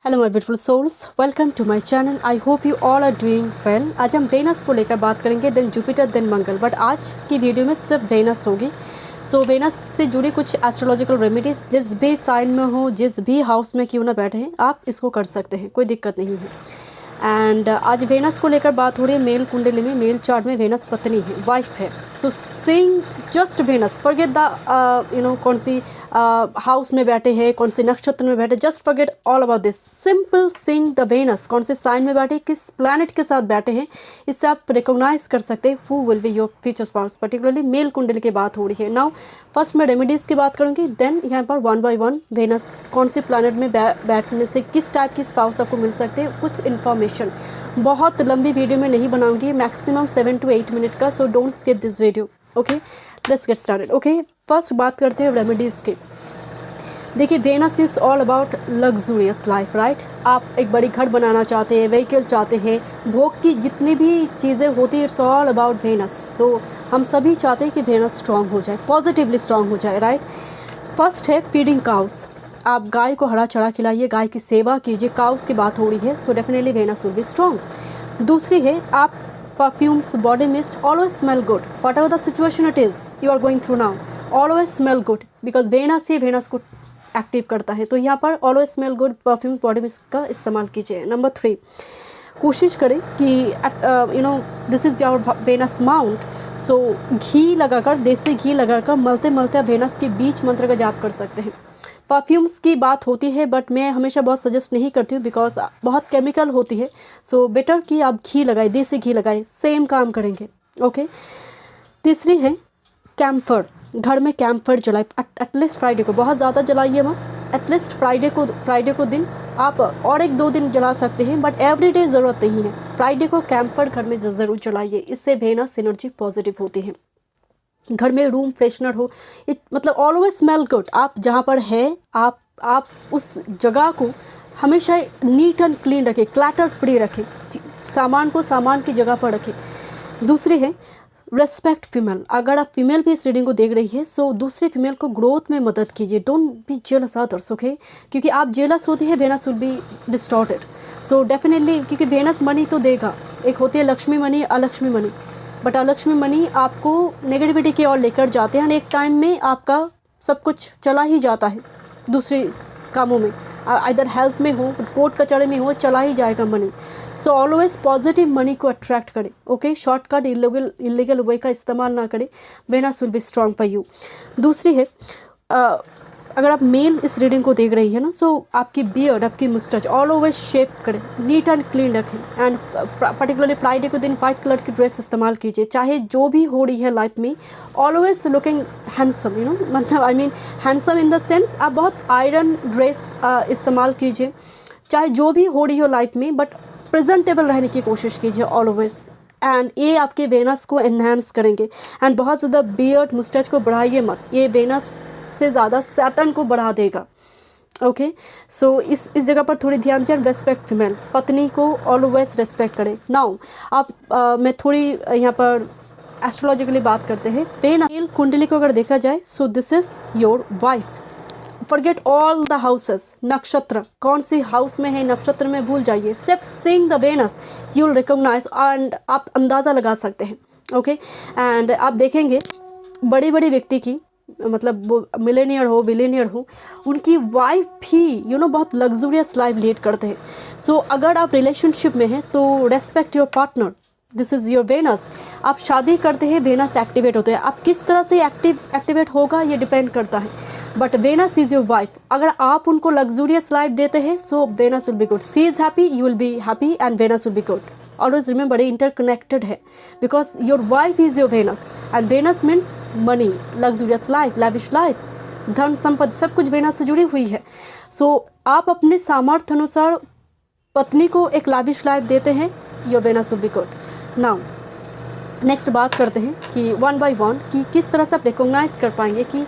Hello my beautiful souls, welcome to my channel. I hope you all are doing well. आज हम Venus को लेकर बात करेंगे, then Jupiter, then Mangal. But आज की वीडियो में सिर्फ वेनस होगी। सो वेनस से जुड़ी कुछ एस्ट्रोलॉजिकल रेमेडीज जिस भी साइन में हो, जिस भी हाउस में क्यों ना बैठे हैं, आप इसको कर सकते हैं, कोई दिक्कत नहीं है। एंड आज वेनस को लेकर बात हो रही है। मेल कुंडली में, मेल चार्ट में वेनस पत्नी है, वाइफ है। तो seeing just Venus, forget the कौन सी हाउस में बैठे हैं, कौन से नक्षत्र में बैठे, just forget all about this. Simple seeing the Venus, कौन से साइन में बैठे, किस प्लैनेट के साथ बैठे हैं, इससे आप रिकॉग्नाइज कर सकते हैं who will be your future spouse. Particularly male कुंडली की बात हो रही है। नाउ फर्स्ट मैं रेमेडीज़ की बात करूँगी, देन यहाँ पर वन बाय वन वेनस कौन से प्लैनेट में बैठने से किस टाइप की स्पाउस आपको मिल सकते हैं, कुछ इन्फॉर्मेशन। बहुत लंबी वीडियो में नहीं बनाऊंगी, मैक्सिमम 7 to 8 मिनट का, so don't skip this video. Okay, let's get started. Okay, first बात करते हैं रेमेडीज़ की। देखिए, Venus is all about luxurious life, right. आप एक बड़ी घर बनाना चाहते हैं, व्हीकल चाहते हैं, भोग की जितनी भी चीज़ें होती है, इट्स ऑल अबाउट वेनस। सो हम सभी चाहते हैं कि वेनस स्ट्रांग हो जाए, पॉजिटिवली स्ट्रांग हो जाए, राइट। फर्स्ट है फीडिंग काउस। आप गाय को हरा चढ़ा खिलाइए, गाय की सेवा कीजिए, काउस की बात हो रही है, so definitely Venus will be strong. दूसरी है, आप perfumes, body mist, always smell good, whatever the situation it is you are going through now, always smell good, because Venus ही वेनस को एक्टिव करता है। तो यहाँ पर always smell good, perfumes, body mist का इस्तेमाल कीजिए। नंबर 3, कोशिश करें कि this is your Venus mount, so घी लगाकर, देसी घी लगाकर मलते मलते आप वेनस के बीच मंत्र का जाप कर सकते हैं। परफ्यूम्स की बात होती है, बट मैं हमेशा बहुत सजेस्ट नहीं करती हूँ, बिकॉज बहुत केमिकल होती है। सो बेटर कि आप घी लगाए, देसी घी लगाए, सेम काम करेंगे। ओके, तीसरी है कैम्फर। घर में कैम्फर जलाए, एटलीस्ट फ्राइडे को, बहुत ज़्यादा जलाइए मत, एटलीस्ट फ्राइडे को दिन आप और 1-2 दिन जला सकते हैं, बट एवरीडे ज़रूरत नहीं है। फ्राइडे को कैम्फर घर में ज़रूर जलाइए, इससे वेनस एनर्जी पॉजिटिव होती है। घर में रूम फ्रेशनर हो, मतलब ऑलवेज स्मेल गुड। आप जहाँ पर है, आप उस जगह को हमेशा नीट एंड क्लीन रखें, क्लैटर फ्री रखें, सामान को सामान की जगह पर रखें। दूसरी है रेस्पेक्ट फीमेल। अगर आप फीमेल भी इस रीडिंग को देख रही है, सो दूसरी फीमेल को ग्रोथ में मदद कीजिए। Don't be jealous others, okay, क्योंकि आप जेलस होती है, Venus will be distorted. So definitely, क्योंकि वेनस मनी तो देगा, एक होती है Lakshmi money, Alakshmi money, but Alakshmi money आपको नेगेटिविटी की ओर लेकर जाते हैं, एक टाइम में आपका सब कुछ चला ही जाता है दूसरे कामों में, इधर हेल्थ में हो, कोर्ट कचहरी में हो, चला ही जाएगा money. So always positive money को अट्रैक्ट करें। ओके, शॉर्टकट, इलीगल वे का इस्तेमाल ना करें, Venus will be strong for you. दूसरी है, अगर आप मेल इस रीडिंग को देख रही है ना, सो आपकी बियर्ड, आपकी मुस्टच ऑलवेज शेप करें, नीट एंड क्लीन रखें, एंड पर्टिकुलरली फ्राइडे के दिन वाइट कलर की ड्रेस इस्तेमाल कीजिए। चाहे जो भी हो रही है लाइफ में, ऑलवेज लुकिंग हैंडसम, मतलब I mean handsome in the sense, आप बहुत आयरन ड्रेस इस्तेमाल कीजिए, चाहे जो भी हो रही हो लाइफ में, बट प्रेजेंटेबल रहने की कोशिश कीजिए ऑलवेज, एंड ये आपके वेनस को एनहांस करेंगे। एंड बहुत ज़्यादा बियर्ड, मुस्टच को बढ़ाइए मत, ये वेनस से ज़्यादा सैटर्न को बढ़ा देगा। ओके, सो इस जगह पर थोड़ी ध्यान दीजिए। रेस्पेक्ट फीमेल, पत्नी को ऑलवेज रेस्पेक्ट करें। नाउ आप मैं थोड़ी यहाँ पर एस्ट्रोलॉजिकली बात करते हैं। मेल कुंडली को अगर देखा जाए, so this is your wife. Forget all the houses, नक्षत्र कौन सी हाउस में है, नक्षत्र में भूल जाइए, सिर्फ seeing the Venus you will recognize, and आप अंदाज़ा लगा सकते हैं। ओके, एंड आप देखेंगे बड़े बड़े व्यक्ति की, मतलब वो मिलेनियर हो, बिलियनियर हो, उनकी वाइफ भी बहुत लग्जूरियस लाइफ लीड करते हैं। सो अगर आप रिलेशनशिप में हैं, तो respect your partner, this is your Venus. आप शादी करते हैं, वेनस एक्टिवेट होते हैं, आप किस तरह से एक्टिवेट होगा ये डिपेंड करता है, but Venus is your wife. अगर आप उनको लग्जूरियस लाइफ देते हैं, so Venus will be good, she is happy, you will be happy, and Venus will be good. Always remember, interconnected है, because your wife is your Venus, and Venus means money, luxurious life, lavish life, धन संपत्ति, सब कुछ Venus से जुड़ी हुई है। सो आप अपने सामर्थ्य अनुसार पत्नी को एक लैविश लाइफ देते हैं, your Venus will be good. Now next बात करते हैं कि वन बाय वन कि किस तरह से आप रिकॉग्नाइज कर पाएंगे कि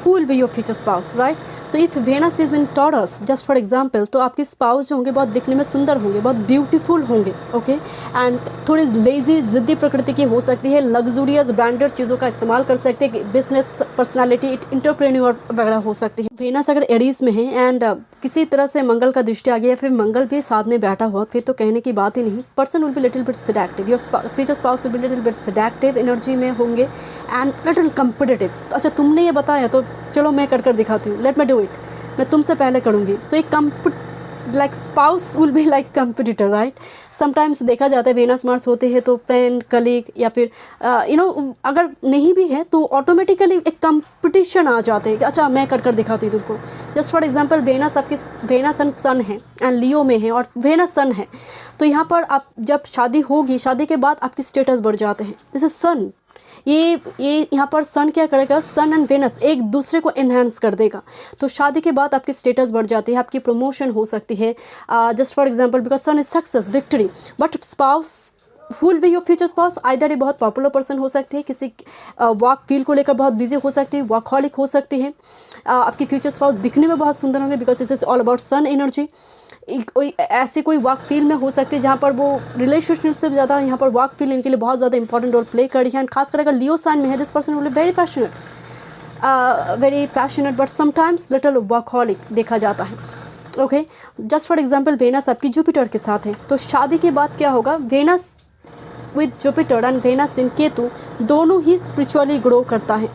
who will be your future spouse, right. So if Venus is in Taurus just for example, तो आपके स्पाउस जो होंगे बहुत दिखने में सुंदर होंगे, बहुत ब्यूटीफुल होंगे, ओके। एंड थोड़ी लेजी ज़िद्दी प्रकृति की हो सकती है, लग्जूरियस ब्रांडेड चीज़ों का इस्तेमाल कर सकते हैं, बिजनेस पर्सनालिटी इंटरप्रेन्योर वगैरह हो सकती है। वेनस अगर एरीज में है एंड किसी तरह से मंगल का दृष्टि आ गया या फिर मंगल भी साथ में बैठा हुआ, फिर तो कहने की बात ही नहीं। Person will be little bit seductive, your future spouse will be little bit seductive energy में होंगे एंड लिटिल कम्पिटिटिव। तो अच्छा तुमने ये बताया तो चलो मैं कर दिखाती हूँ, लेट मी डू इट, मैं तुमसे पहले करूँगी। सो एक like spouse will be like competitor, right. Sometimes देखा जाता है वेनस मार्स होते हैं तो फ्रेंड कलीग या फिर अगर नहीं भी है तो ऑटोमेटिकली एक कंपटीशन आ जाते हैं कि अच्छा मैं कर दिखाती हूँ तुमको। जस्ट फॉर एग्जांपल वेनस आपकी वेनस एंड सन है एंड लियो में है और वेनस सन है, तो यहाँ पर आप जब शादी होगी, शादी के बाद आपकी स्टेटस बढ़ जाते हैं। दिस इज सन, ये यहाँ पर सन क्या करेगा, सन एंड वेनस एक दूसरे को एनहांस कर देगा। तो शादी के बाद आपकी स्टेटस बढ़ जाती है, आपकी प्रमोशन हो सकती है। Just for example because sun is success, victory. But spouse full भी योर फ्यूचर स्पाउस आइदर ये बहुत पॉपुलर पर्सन हो सकती है, किसी वर्क फील्ड को लेकर बहुत बिजी हो सकती है, वर्कहॉलिक हो सकती है। आपकी फ्यूचर स्पाउस दिखने में बहुत सुंदर होंगे because this is all about sun energy. ऐसी कोई वर्क फील्ड में हो सकती है जहाँ पर वो रिलेशनशिप से ज़्यादा यहाँ पर वर्क फील्ड इनके लिए बहुत ज़्यादा इंपॉर्टेंट रोल प्ले कर रही है। एंड खासकर अगर लियो साइन में है, this person will be very passionate but sometimes little workaholic देखा जाता है, okay. Just for example Venus आपकी जुपिटर के साथ है, तो शादी के बाद क्या होगा, Venus with Jupiter and Venus in Ketu दोनों ही स्पिरिचुअली ग्रो करता है।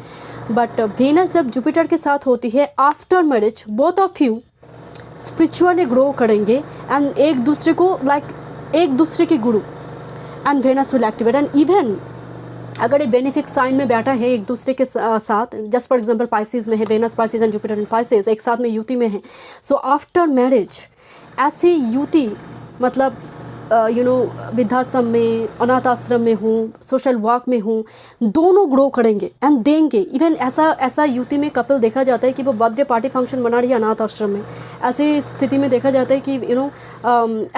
बट वेनस जब जुपिटर के साथ होती है, after marriage both of you spiritually grow करेंगे एंड एक दूसरे को एक दूसरे के गुरु and Venus will activate. And even अगर ये बेनिफिक साइन में बैठा है एक दूसरे के साथ, जस्ट फॉर एग्जांपल पाइसिस में है, Venus Pisces and Jupiter and Pisces एक साथ में युति में है, सो आफ्टर मैरिज ऐसी युति मतलब वृद्धाश्रम में, अनाथ आश्रम में हूँ, सोशल वर्क में हूँ, दोनों ग्रो करेंगे एंड देंगे। इवन ऐसा युति में कपल देखा जाता है कि वो बर्थडे पार्टी फंक्शन मना रही है अनाथ आश्रम में। ऐसी स्थिति में देखा जाता है कि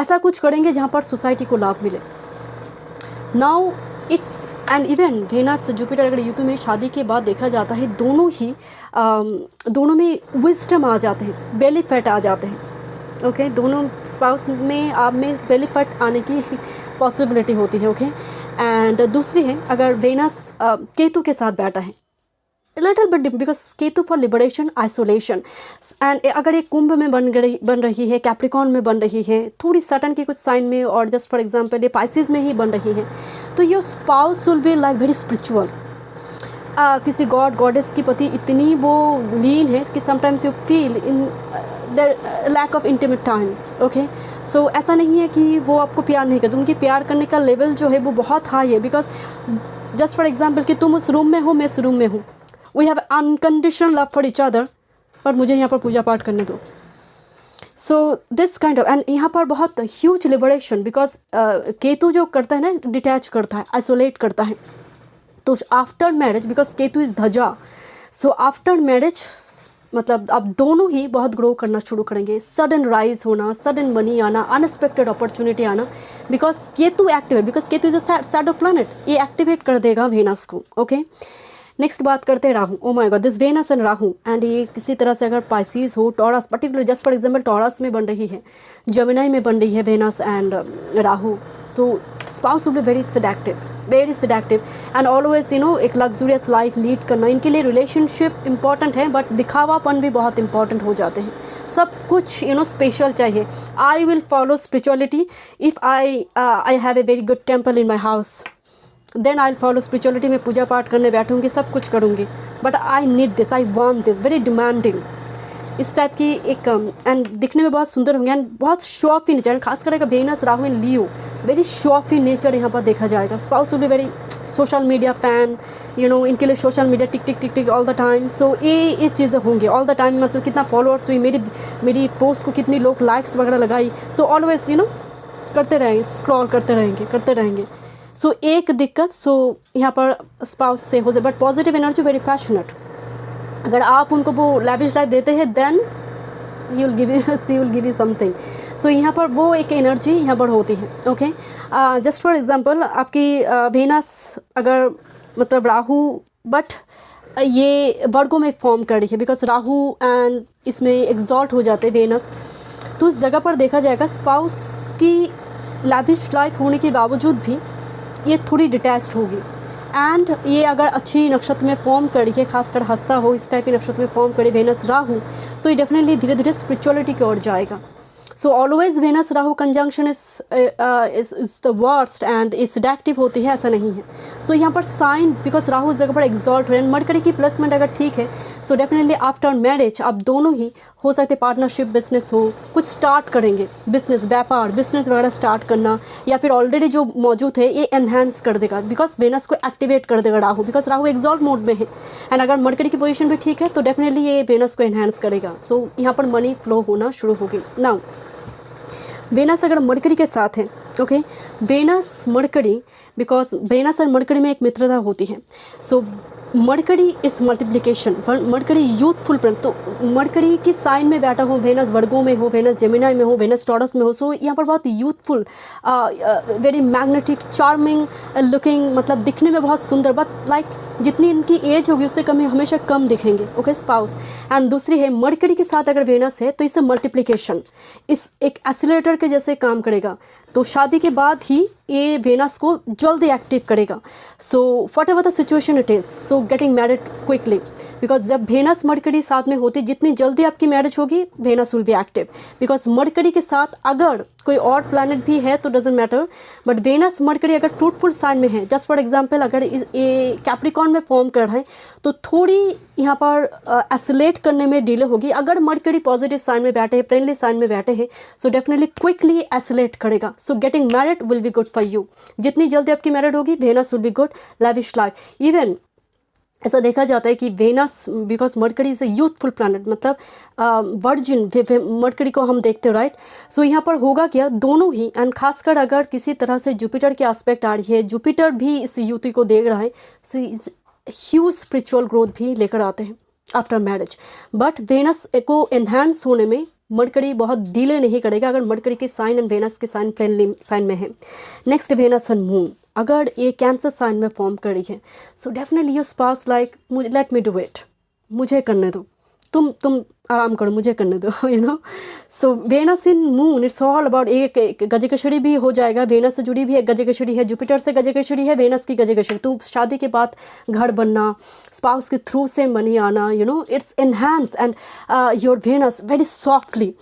ऐसा कुछ करेंगे जहाँ पर सोसाइटी को लाभ मिले। Now it's and even Venus Jupiter अगर युति में शादी के बाद देखा जाता है, दोनों में विजडम आ जाते हैं, बेली फैट आ जाते हैं, ओके। दोनों स्पाउस में आप में बेली फैट आने की पॉसिबिलिटी होती है, ओके। एंड दूसरी है अगर वेनस केतु के साथ बैठा है, little bit because Ketu for liberation isolation. And अगर एक कुंभ में बन रही है, कैप्रिकॉन में बन रही है, थोड़ी सटन की कुछ साइन में, और जस्ट फॉर एग्जांपल ये पाइसिस में ही बन रही है, तो your spouse will be like very spiritual. किसी गॉड गॉडेस की प्रति इतनी वो लीन है कि sometimes you feel in their lack of intimate time, okay. So ऐसा नहीं है कि वो आपको प्यार नहीं करते, उनकी प्यार करने का लेवल जो है वो बहुत हाई है। बिकॉज जस्ट फॉर एग्जांपल कि तुम उस रूम में हो, मैं इस रूम में हूँ, we have unconditional love for each other, पर मुझे यहाँ पर पूजा पाठ करने दो। So this kind of, and यहाँ पर बहुत ह्यूज लिबरेशन, बिकॉज केतु जो करता है ना, डिटैच करता है, आइसोलेट करता है। तो after marriage because Ketu is ध्वजा, सो आफ्टर मैरिज मतलब आप दोनों ही बहुत ग्रो करना शुरू करेंगे। सडन राइज होना, सडन मनी आना, अनएक्सपेक्टेड अपॉर्चुनिटी आना, because Ketu activate, because Ketu is a shadow planet, ये एक्टिवेट कर देगा वेनस को, ओके। नेक्स्ट बात करते हैं Rahu. Oh my God, this Venus and Rahu, and ये किसी तरह से अगर पाइसिस हो, Taurus particular, just for example Taurus में बन रही है, जमिनाई में बन रही है वेनस एंड राहु, तो spouse will be very seductive and always एक लग्जूरियस लाइफ लीड करना। इनके लिए रिलेशनशिप इंपॉर्टेंट है बट दिखावापन भी बहुत इंपॉर्टेंट हो जाते हैं। सब कुछ स्पेशल चाहिए। I will follow spirituality if I have a very good temple in my house, then I will follow spirituality. में पूजा पाठ करने बैठूंगी, सब कुछ करूँगी, but I need this, I want this, very demanding, इस टाइप की एक एंड दिखने में बहुत सुंदर होंगे एंड बहुत शो ऑफ नेचर, खास करके Venus Rahu in Leo, very show off nature यहाँ पर देखा जाएगा। Spouse will be very social media fan, इनके लिए social media tick tick tick tick all the time. So ये चीज़ें होंगी ऑल द टाइम, मतलब कितना फॉलोअर्स हुई, मेरी पोस्ट को कितनी लोग लाइक्स वगैरह लगाई, सो ऑलवेज करते रहेंगे, स्क्रॉल करते रहेंगे। सो एक दिक्कत यहाँ पर स्पाउस से हो जाए, but positive energy, very passionate. अगर आप उनको वो लैविश लाइफ देते हैं then he will give you something. So यहाँ पर वो एक एनर्जी यहाँ पर होती है, ओके। जस्ट फॉर एग्जांपल आपकी वेनस अगर मतलब राहु, बट ये वर्गों में फॉर्म कर रही है, बिकॉज राहु एंड इसमें एग्जॉल्ट हो जाते हैं वेनस, तो उस जगह पर देखा जाएगा स्पाउस की लैविश लाइफ होने के बावजूद भी ये थोड़ी डिटैच्ड होगी। एंड ये अगर अच्छी नक्षत्र में फॉर्म करी है, खासकर हस्ता हो इस टाइप की नक्षत्र में फॉर्म करे वेनस राहु, तो ये डेफिनेटली धीरे धीरे स्पिरिचुअलिटी की ओर जाएगा। So always Venus Rahu conjunction is the worst and is seductive होती है, ऐसा नहीं है। सो यहाँ पर साइन, बिकॉज राहु इस जगह पर एग्जॉल्ट हो रहे हैं, मरकरी की प्लेसमेंट अगर ठीक है, सो डेफिनेटली आफ्टर मैरिज आप दोनों ही हो सकते पार्टनरशिप बिजनेस हो, कुछ स्टार्ट करेंगे, बिजनेस व्यापार बिजनेस वगैरह स्टार्ट करना, या फिर ऑलरेडी जो मौजूद है ये एनहांस कर देगा, बिकॉज वेनस को एक्टिवेट कर देगा Rahu, because Rahu exalt mode में है। एंड अगर मरकरी की पोजीशन भी ठीक है तो डेफिनेटली ये वेनस को एनहांस करेगा। सो यहाँ पर मनी फ्लो होना शुरू होगी। नाउ वेनस अगर मरकरी के साथ है, okay, Venus Mercury, because Venus और मरकरी में एक मित्रता होती है। So Mercury is multiplication, Mercury youthful planet, तो मरकरी की साइन में बैठा हो, वेनस वर्गो में हो, वेनस जेमिनाई में हो, वेनस टॉरस में हो, सो यहाँ पर बहुत youthful, very magnetic, charming looking, मतलब दिखने में बहुत सुंदर, बट लाइक जितनी इनकी एज होगी उससे कम हमेशा कम दिखेंगे, ओके, स्पाउस। एंड दूसरी है मरकरी के साथ अगर वेनस है तो इससे मल्टीप्लिकेशन इस एक एक्सीलरेटर के जैसे काम करेगा, तो शादी के बाद ही ये वेनस को जल्दी एक्टिव करेगा। So whatever the situation it is, so getting married quickly, because जब वेनस मरकरी साथ में होती, जितनी जल्दी आपकी मैरिज होगी Venus will be active, because Mercury के साथ अगर कोई और प्लैनेट भी है तो doesn't matter, but Venus Mercury अगर फ्रूटफुल साइन में है, जस्ट फॉर एग्जांपल अगर ये कैप्रिकॉर्न में फॉर्म कर रहा है तो थोड़ी यहाँ पर एसिलेट करने में डिले होगी। अगर मरकरी पॉजिटिव साइन में बैठे हैं, फ्रेंडली साइन में बैठे हैं, सो डेफिनेटली क्विकली एसिलेट करेगा। So getting married will be good for you, जितनी जल्दी आपकी मैरिड होगी Venus will be good, lavish life. Even ऐसा देखा जाता है कि Venus, because Mercury is a youthful planet, मतलब वर्जिन मरकरी को हम देखते हैं, राइट। सो यहाँ पर होगा क्या, दोनों ही, एंड खासकर अगर किसी तरह से जुपिटर की एस्पेक्ट आ रही है, जुपिटर भी इस युति को देख रहा है, सो ह्यूज स्पिरिचुअल ग्रोथ भी लेकर आते हैं आफ्टर मैरिज। बट वेनस को एनहांस होने में मरकरी बहुत डिले नहीं करेगा अगर मरकरी के साइन एंड वेनस के साइन फ्रेंडली साइन में है। नेक्स्ट वेनस एंड मून, अगर ये कैंसर साइन में फॉर्म करी है, so definitely your spouse like let me do it, मुझे करने दो, तुम आराम करो, मुझे करने दो, you know. So Venus in moon it's all about, एक गजकेशरी भी हो जाएगा, वेनस से जुड़ी भी एक गजकेशरी है, जुपिटर से गजकेशरी है, वेनस की गजकेशरी, तो शादी के बाद घर बनना, स्पाउस के थ्रू से मनी आना, you know, it's enhance and your Venus very softly.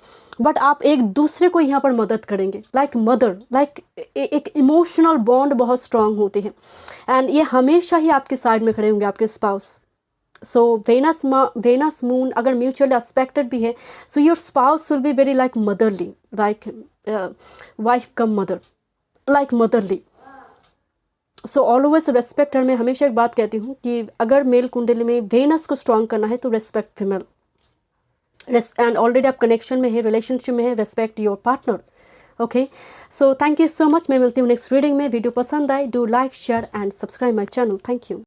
But आप एक दूसरे को यहाँ पर मदद करेंगे, लाइक मदर, लाइक एक इमोशनल बॉन्ड बहुत स्ट्रांग होती है, एंड ये हमेशा ही आपके साइड में खड़े होंगे आपके स्पाउस। सो वेनस मून अगर म्यूचुअली एस्पेक्टेड भी है, so your spouse will be very like motherly, like wife come mother, like motherly. So always respect, मैं हमेशा एक बात कहती हूँ कि अगर मेल कुंडली में वेनस को स्ट्रॉन्ग करना है तो रेस्पेक्ट फीमेल, एंड ऑलरेडी आप कनेक्शन में है, रिलेशनशिप में है, respect your partner, okay. So thank you so much, मैं मिलती हूँ नेक्स्ट रीडिंग में। वीडियो पसंद आए do like share and subscribe my channel, thank you.